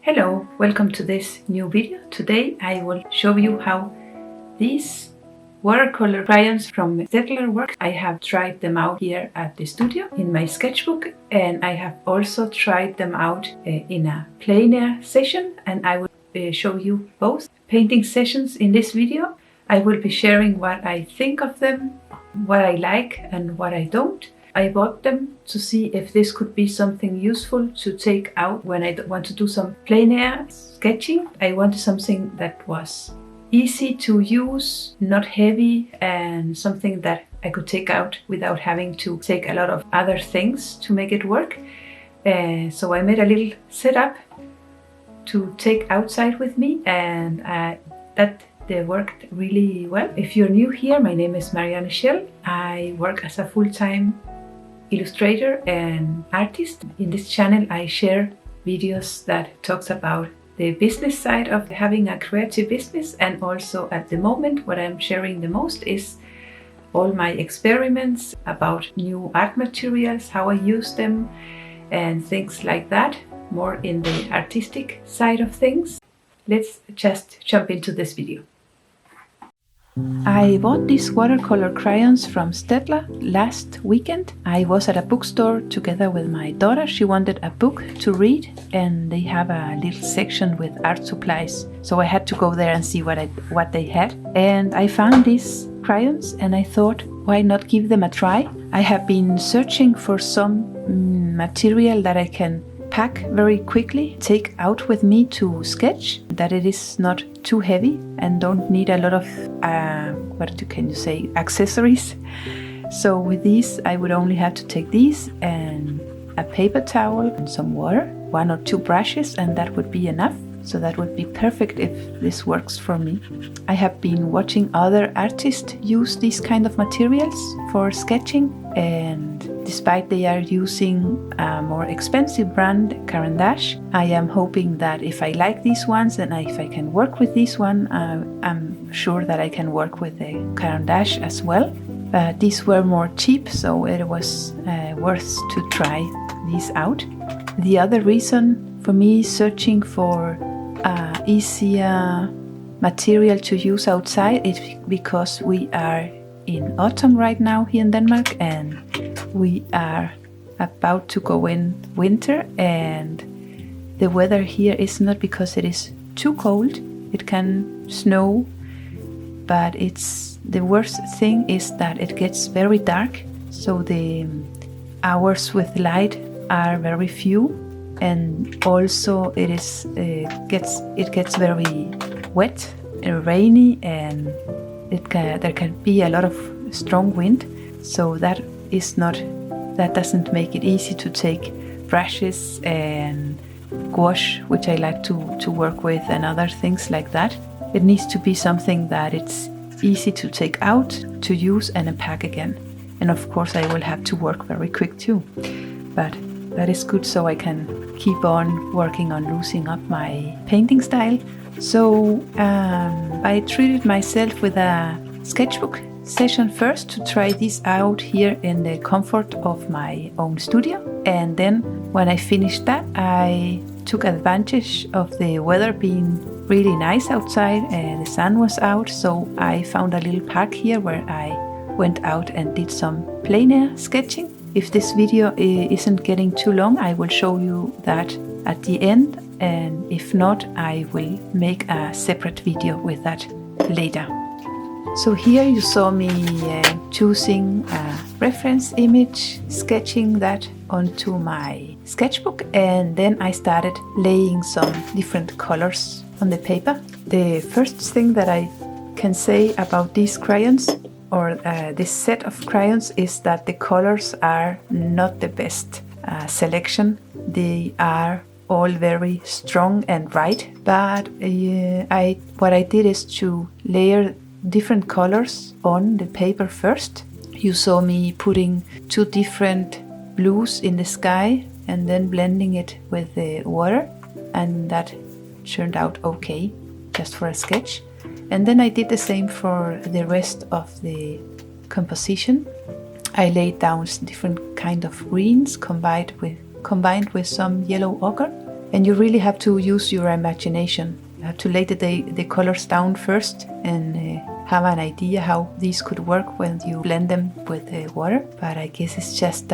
Hello, welcome to this new video. Today I will show you how these watercolor crayons from STAEDTLER work. I have tried them out here at the studio in my sketchbook, and I have also tried them out in a plein air session, and I will show you both painting sessions in this video. I will be sharing what I think of them, what I like and what I don't. I bought them to see if this could be something useful to take out when I want to do some plein air sketching. I wanted something that was easy to use, not heavy, and something that I could take out without having to take a lot of other things to make it work. So I made a little setup to take outside with me, and they worked really well. If you're new here, my name is Marianne Schell. I work as a full-time illustrator and artist. In this channel I share videos that talks about the business side of having a creative business, and also at the moment what I'm sharing the most is all my experiments about new art materials, how I use them and things like that, more in the artistic side of things. Let's just jump into this video. I bought these watercolor crayons from STAEDTLER last weekend. I was at a bookstore together with my daughter. She wanted a book to read, and they have a little section with art supplies. So I had to go there and see what they had. And I found these crayons, and I thought, why not give them a try? I have been searching for some material that I can pack very quickly, take out with me to sketch, that it is not too heavy and don't need a lot of accessories. So with these I would only have to take these and a paper towel and some water, 1 or 2 brushes, and that would be enough. So that would be perfect if this works for me. I have been watching other artists use these kind of materials for sketching, and despite they are using a more expensive brand, Caran d'Ache, I am hoping that if I like these ones and if I can work with this one, I'm sure that I can work with the Caran d'Ache as well. But these were more cheap, so it was worth to try these out. The other reason for me searching for easier material to use outside is because we are in autumn right now here in Denmark, and we are about to go in winter, and the weather here is not because it is too cold. It can snow, but the worst thing is that it gets very dark, so the hours with light are very few, and also it gets very wet and rainy, and there can be a lot of strong wind. So that doesn't make it easy to take brushes and gouache, which I like to work with, and other things like that. It needs to be something that it's easy to take out, to use and pack again. And of course I will have to work very quick too, but that is good, so I can keep on working on loosening up my painting style. So I treated myself with a sketchbook session first to try this out here in the comfort of my own studio, and then when I finished that, I took advantage of the weather being really nice outside and the sun was out, so I found a little park here where I went out and did some plein air sketching. If this video isn't getting too long, I will show you that at the end, and if not, I will make a separate video with that later. So here you saw me choosing a reference image, sketching that onto my sketchbook, and then I started laying some different colors on the paper. The first thing that I can say about these crayons, or this set of crayons, is that the colors are not the best selection. They are all very strong and bright, but what I did is to layer different colors on the paper first. You saw me putting 2 different blues in the sky and then blending it with the water, and that turned out okay just for a sketch. And then I did the same for the rest of the composition. I laid down different kind of greens combined with some yellow ochre, And you really have to use your imagination. You have to lay the colors down first and have an idea how these could work when you blend them with water. But I guess it's just,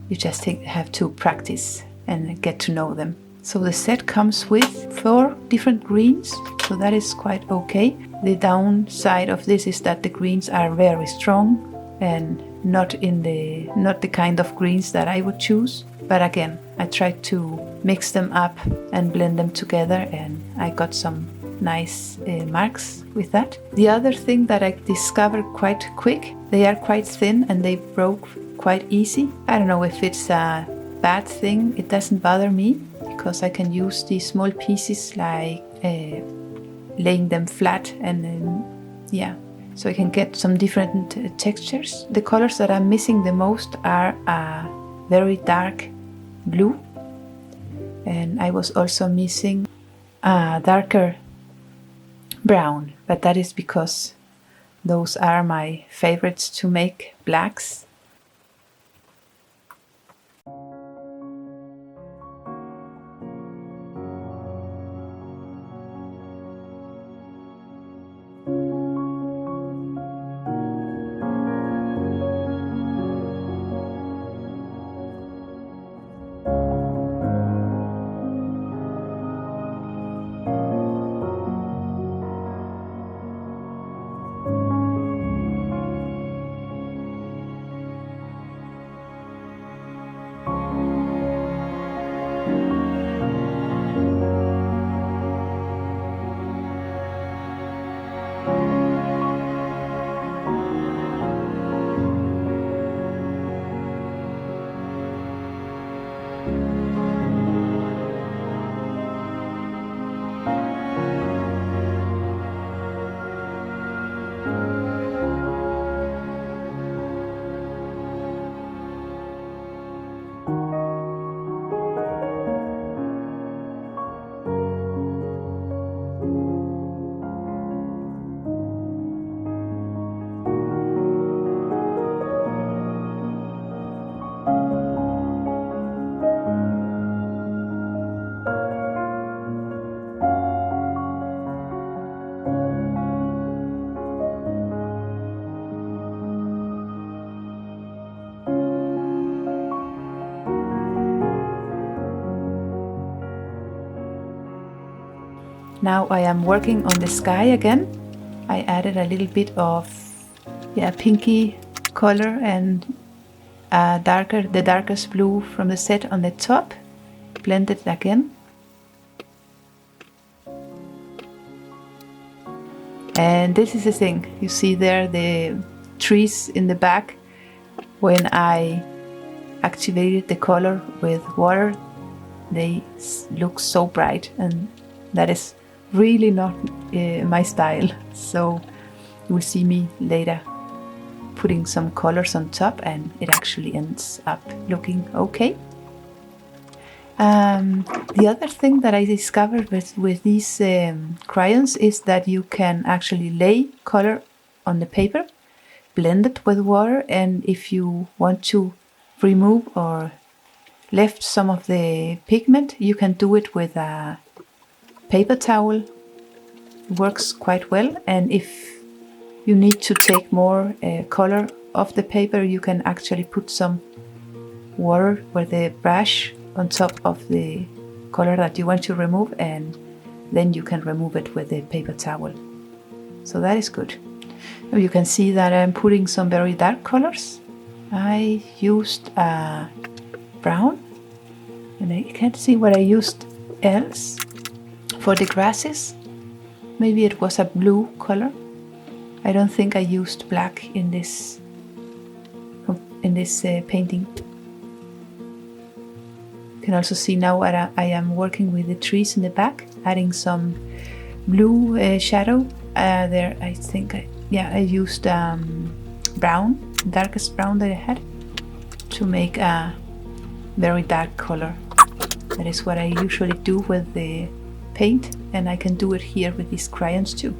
you just have to practice and get to know them. So the set comes with 4 different greens, so that is quite okay. The downside of this is that the greens are very strong and not the kind of greens that I would choose. But again, I tried to mix them up and blend them together, and I got some nice marks with that. The other thing that I discovered quite quick, they are quite thin and they broke quite easy. I don't know if it's a bad thing. It doesn't bother me because I can use these small pieces like laying them flat and yeah, so I can get some different textures. The colors that I'm missing the most are a very dark blue, and I was also missing a darker brown, but that is because those are my favorites to make blacks. Now I am working on the sky again. I added a little bit of pinky color and the darkest blue from the set on the top. Blend it again. And this is the thing. You see there the trees in the back. When I activated the color with water, they look so bright, and that is really not my style. So you will see me later putting some colors on top, and it actually ends up looking okay. The other thing that I discovered with these crayons is that you can actually lay color on the paper, blend it with water, and if you want to remove or left some of the pigment, you can do it with a paper towel. It works quite well. And if you need to take more color off the paper, you can actually put some water with the brush on top of the color that you want to remove, and then you can remove it with the paper towel. So that is good. Now you can see that I'm putting some very dark colors. I used a brown, and I can't see what I used else. For the grasses, maybe it was a blue color. I don't think I used black in this painting. You can also see now I am working with the trees in the back, adding some blue shadow there. I think I used brown, darkest brown that I had, to make a very dark color. That is what I usually do with the paint, and I can do it here with these crayons too.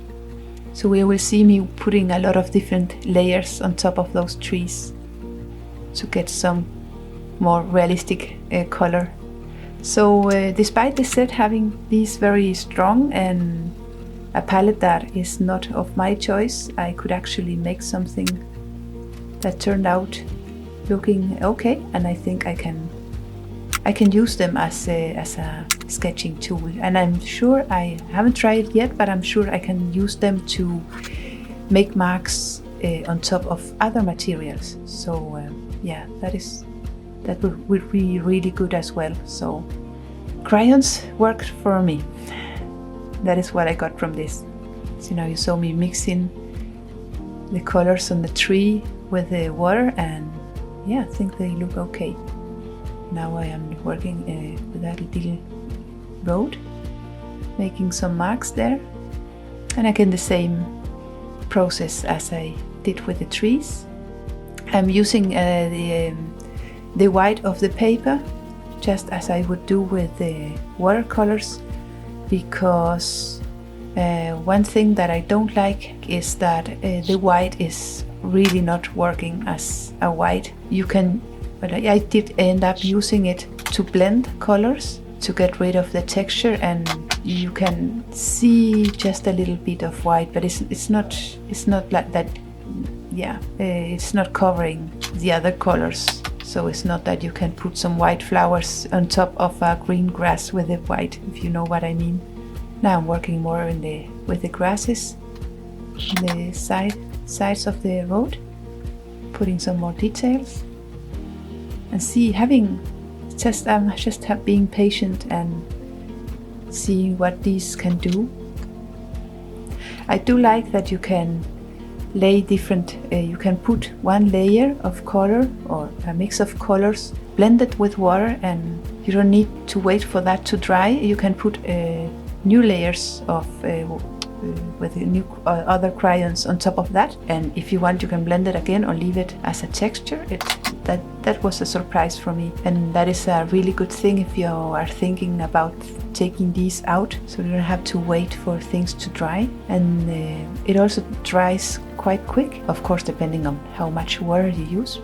So we will see me putting a lot of different layers on top of those trees to get some more realistic color. So despite the set having these very strong and a palette that is not of my choice, I could actually make something that turned out looking okay, and I think I can use them as a sketching tool. And I'm sure, I haven't tried it yet, but I'm sure I can use them to make marks on top of other materials. So yeah, that would be really good as well. So crayons worked for me. That is what I got from this. So now you saw me mixing the colors on the tree with the water, and yeah, I think they look okay. Now I am working with that little road, making some marks there, and again the same process as I did with the trees. I'm using the white of the paper, just as I would do with the watercolors, because one thing that I don't like is that the white is really not working as a white. But I did end up using it to blend colors to get rid of the texture, and you can see just a little bit of white, but it's not like that. Yeah, it's not covering the other colors, so it's not that you can put some white flowers on top of a green grass with the white, if you know what I mean. Now I'm working more with the grasses on the sides of the road, putting some more details, and I'm just being patient and seeing what these can do. I do like that you can lay different, you can put one layer of color or a mix of colors, blend it with water, and you don't need to wait for that to dry. You can put new layers of with new other crayons on top of that, and if you want you can blend it again or leave it as a texture. That was a surprise for me, and that is a really good thing if you are thinking about taking these out, so you don't have to wait for things to dry. And it also dries quite quick, of course depending on how much water you use.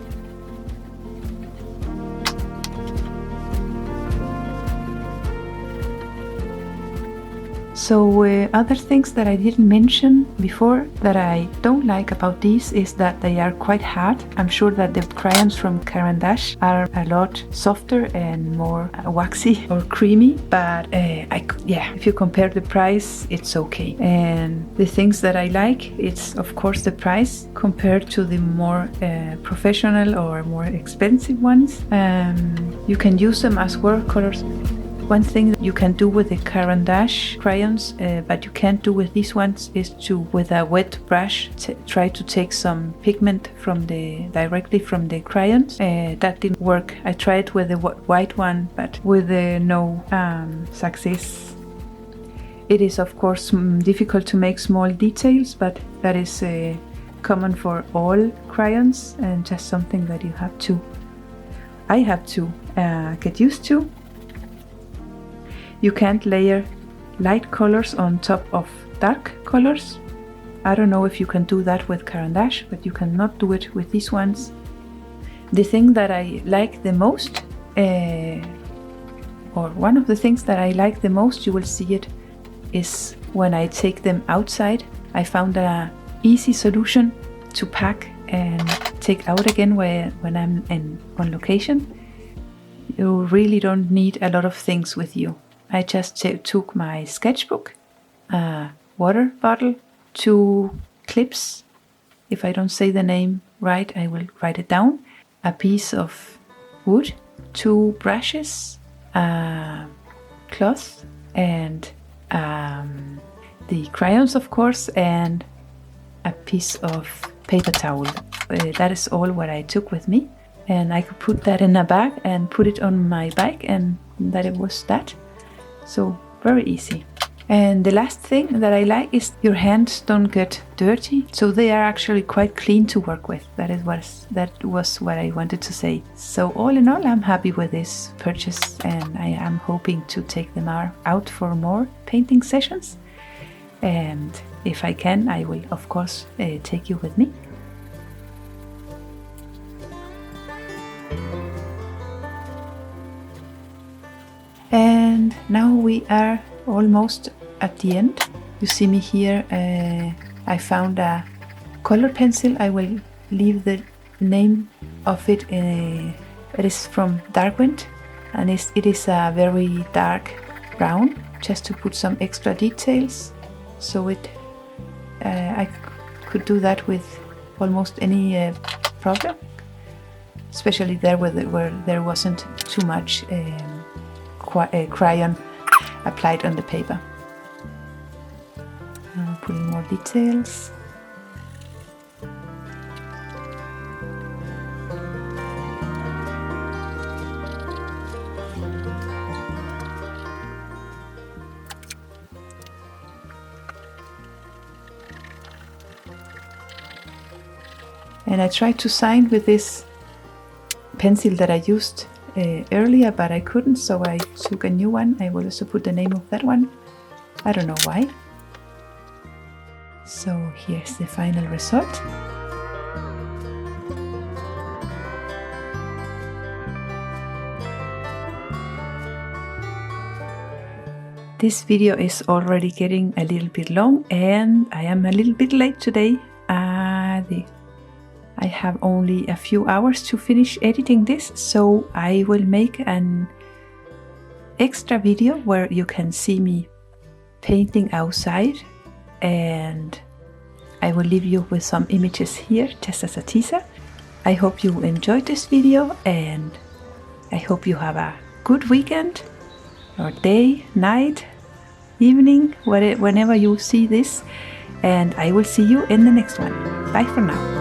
So other things that I didn't mention before that I don't like about these is that they are quite hard. I'm sure that the crayons from Caran d'Ache are a lot softer and more waxy or creamy, but if you compare the price, it's okay. And the things that I like, it's of course the price compared to the more professional or more expensive ones. You can use them as watercolors. One thing that you can do with the Caran d'Ache crayons, but you can't do with these ones, is to, with a wet brush, try to take some pigment directly from the crayons. That didn't work. I tried with the white one, but with no success. It is of course difficult to make small details, but that is common for all crayons, and just something that I have to get used to. You can't layer light colors on top of dark colors. I don't know if you can do that with Caran d'Ache, but you cannot do it with these ones. The thing that I like the most, or one of the things that I like the most, you will see it, is when I take them outside. I found an easy solution to pack and take out again when I'm on location. You really don't need a lot of things with you. I just took my sketchbook, a water bottle, 2 clips. If I don't say the name right, I will write it down. A piece of wood, 2 brushes, a cloth, and the crayons, of course, and a piece of paper towel. That is all what I took with me. And I could put that in a bag and put it on my bike, and that it was that. So very easy. And the last thing that I like is your hands don't get dirty, so they are actually quite clean to work with. That was what I wanted to say. So all in all, I'm happy with this purchase, and I am hoping to take them out for more painting sessions. And if I can, I will of course take you with me. now we are almost at the end. You see me here, I found a color pencil. I will leave the name of it. It is from Darkwind, and it is a very dark brown, just to put some extra details. So I could do that with almost any problem, especially there where there wasn't too much crayon applied on the paper. Now putting more details. And I tried to sign with this pencil that I used earlier, but I couldn't, so I took a new one. I will also put the name of that one. I don't know why. So here's the final result. This video is already getting a little bit long, and I am a little bit late today. I have only a few hours to finish editing this, so I will make an extra video where you can see me painting outside, and I will leave you with some images here just as a teaser. I hope you enjoyed this video, and I hope you have a good weekend, or day, night, evening, whenever you see this, and I will see you in the next one. Bye for now.